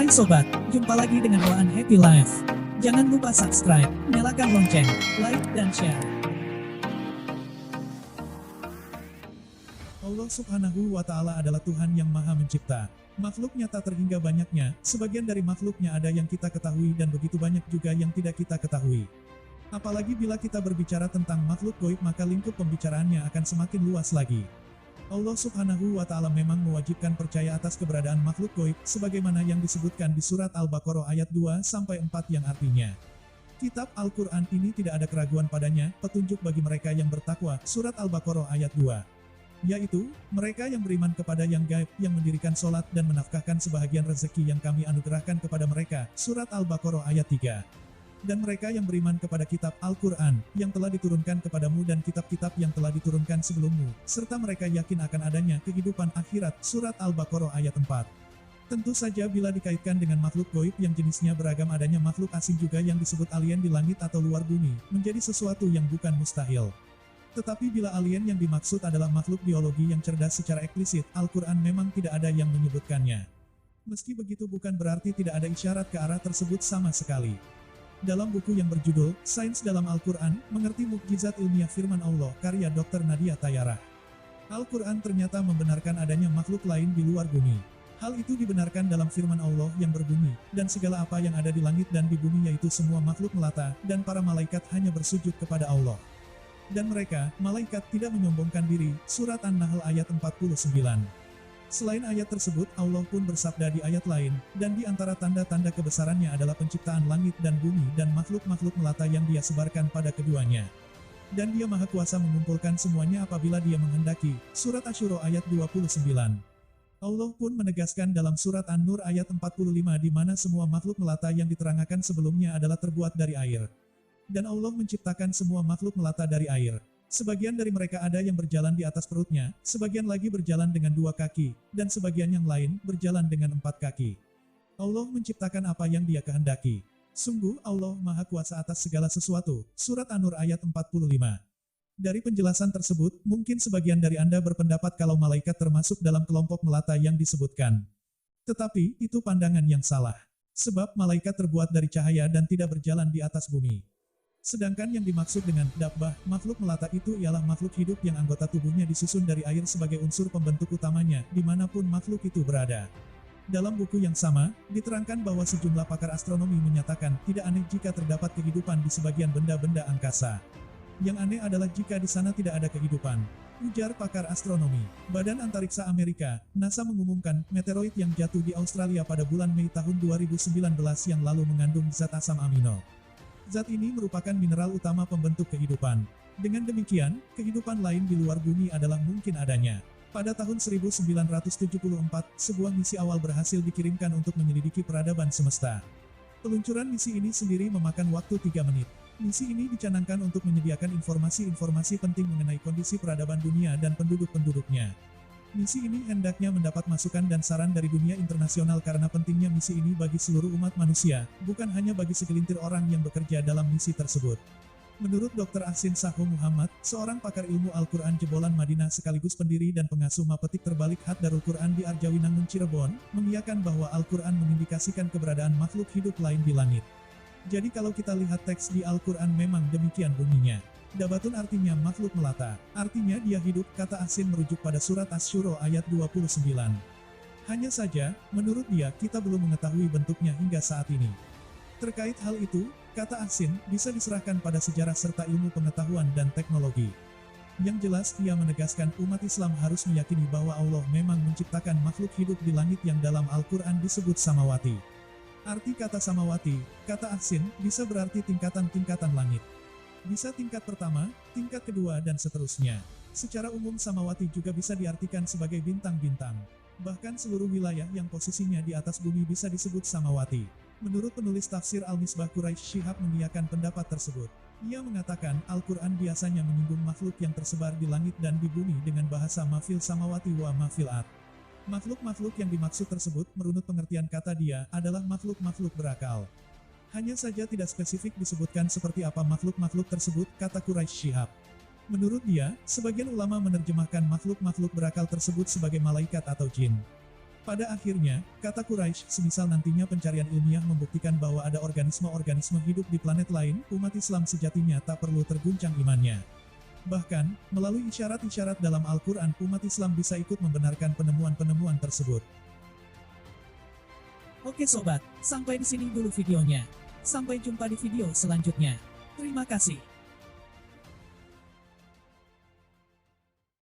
Hai sobat, jumpa lagi dengan Waan Happy Life. Jangan lupa subscribe, nyalakan lonceng, like, dan share. Allah Subhanahu wa Ta'ala adalah Tuhan yang Maha Mencipta. Makhluknya tak terhingga banyaknya, sebagian dari makhluknya ada yang kita ketahui dan begitu banyak juga yang tidak kita ketahui. Apalagi bila kita berbicara tentang makhluk gaib, maka lingkup pembicaraannya akan semakin luas lagi. Allah Subhanahu wa Ta'ala memang mewajibkan percaya atas keberadaan makhluk gaib, sebagaimana yang disebutkan di surat Al-Baqarah ayat 2-4 yang artinya, Kitab Al-Quran ini tidak ada keraguan padanya, petunjuk bagi mereka yang bertakwa, surat Al-Baqarah ayat 2. Yaitu, mereka yang beriman kepada yang gaib, yang mendirikan sholat dan menafkahkan sebahagian rezeki yang kami anugerahkan kepada mereka, surat Al-Baqarah ayat 3. Dan mereka yang beriman kepada kitab Al-Quran, yang telah diturunkan kepadamu dan kitab-kitab yang telah diturunkan sebelummu, serta mereka yakin akan adanya kehidupan akhirat, surat Al-Baqarah ayat 4. Tentu saja bila dikaitkan dengan makhluk gaib yang jenisnya beragam, adanya makhluk asing juga yang disebut alien di langit atau luar bumi, menjadi sesuatu yang bukan mustahil. Tetapi bila alien yang dimaksud adalah makhluk biologi yang cerdas secara eksplisit, Al-Quran memang tidak ada yang menyebutkannya. Meski begitu bukan berarti tidak ada isyarat ke arah tersebut sama sekali. Dalam buku yang berjudul, Sains dalam Al-Quran, Mengerti Mukjizat Ilmiah Firman Allah, karya Dr. Nadia Tayarah. Al-Quran ternyata membenarkan adanya makhluk lain di luar bumi. Hal itu dibenarkan dalam firman Allah yang berbunyi, dan segala apa yang ada di langit dan di bumi yaitu semua makhluk melata, dan para malaikat hanya bersujud kepada Allah. Dan mereka, malaikat, tidak menyombongkan diri, surat An-Nahl ayat 49. Selain ayat tersebut, Allah pun bersabda di ayat lain, dan di antara tanda-tanda kebesarannya adalah penciptaan langit dan bumi dan makhluk-makhluk melata yang Dia sebarkan pada keduanya. Dan Dia Maha Kuasa mengumpulkan semuanya apabila Dia menghendaki, surat Asy-Syura ayat 29. Allah pun menegaskan dalam surat An-Nur ayat 45 di mana semua makhluk melata yang diterangkan sebelumnya adalah terbuat dari air. Dan Allah menciptakan semua makhluk melata dari air. Sebagian dari mereka ada yang berjalan di atas perutnya, sebagian lagi berjalan dengan 2 kaki, dan sebagian yang lain berjalan dengan 4 kaki. Allah menciptakan apa yang Dia kehendaki. Sungguh Allah Maha Kuasa atas segala sesuatu, surat An-Nur ayat 45. Dari penjelasan tersebut, mungkin sebagian dari Anda berpendapat kalau malaikat termasuk dalam kelompok melata yang disebutkan. Tetapi, itu pandangan yang salah. Sebab malaikat terbuat dari cahaya dan tidak berjalan di atas bumi. Sedangkan yang dimaksud dengan dabbah, makhluk melata itu ialah makhluk hidup yang anggota tubuhnya disusun dari air sebagai unsur pembentuk utamanya, dimanapun makhluk itu berada. Dalam buku yang sama, diterangkan bahwa sejumlah pakar astronomi menyatakan tidak aneh jika terdapat kehidupan di sebagian benda-benda angkasa. Yang aneh adalah jika di sana tidak ada kehidupan. Ujar pakar astronomi. Badan Antariksa Amerika, NASA mengumumkan, meteoroid yang jatuh di Australia pada bulan Mei tahun 2019 yang lalu mengandung zat asam amino. Zat ini merupakan mineral utama pembentuk kehidupan. Dengan demikian, kehidupan lain di luar bumi adalah mungkin adanya. Pada tahun 1974, sebuah misi awal berhasil dikirimkan untuk menyelidiki peradaban semesta. Peluncuran misi ini sendiri memakan waktu 3 menit. Misi ini dicanangkan untuk menyediakan informasi-informasi penting mengenai kondisi peradaban dunia dan penduduk-penduduknya. Misi ini hendaknya mendapat masukan dan saran dari dunia internasional karena pentingnya misi ini bagi seluruh umat manusia, bukan hanya bagi segelintir orang yang bekerja dalam misi tersebut. Menurut Dr. Ahsin Saho Muhammad, seorang pakar ilmu Al-Quran jebolan Madinah sekaligus pendiri dan pengasuh mapetik terbalik Had Darul Quran di Arjawinangun Cirebon, mengiyakan bahwa Al-Quran mengindikasikan keberadaan makhluk hidup lain di langit. Jadi kalau kita lihat teks di Al-Quran memang demikian bunyinya. Dabatun artinya makhluk melata, artinya dia hidup, kata Ahsin merujuk pada surat Asy-Syura ayat 29. Hanya saja, menurut dia, kita belum mengetahui bentuknya hingga saat ini. Terkait hal itu, kata Ahsin, bisa diserahkan pada sejarah serta ilmu pengetahuan dan teknologi. Yang jelas, ia menegaskan umat Islam harus meyakini bahwa Allah memang menciptakan makhluk hidup di langit yang dalam Al-Quran disebut samawati. Arti kata samawati, kata Ahsin, bisa berarti tingkatan-tingkatan langit. Bisa tingkat pertama, tingkat kedua dan seterusnya. Secara umum samawati juga bisa diartikan sebagai bintang-bintang. Bahkan seluruh wilayah yang posisinya di atas bumi bisa disebut samawati. Menurut penulis tafsir Al-Misbah Quraisy Shihab mengiyakan pendapat tersebut. Ia mengatakan Al-Quran biasanya menyinggung makhluk yang tersebar di langit dan di bumi dengan bahasa mafil samawati wa mafil ard. Makhluk-makhluk yang dimaksud tersebut menurut pengertian kata dia adalah makhluk-makhluk berakal. Hanya saja tidak spesifik disebutkan seperti apa makhluk-makhluk tersebut, kata Quraisy Shihab. Menurut dia, sebagian ulama menerjemahkan makhluk-makhluk berakal tersebut sebagai malaikat atau jin. Pada akhirnya, kata Quraisy, semisal nantinya pencarian ilmiah membuktikan bahwa ada organisme-organisme hidup di planet lain, umat Islam sejatinya tak perlu terguncang imannya. Bahkan, melalui isyarat-isyarat dalam Al-Quran, umat Islam bisa ikut membenarkan penemuan-penemuan tersebut. Oke sobat, sampai di sini dulu videonya. Sampai jumpa di video selanjutnya. Terima kasih.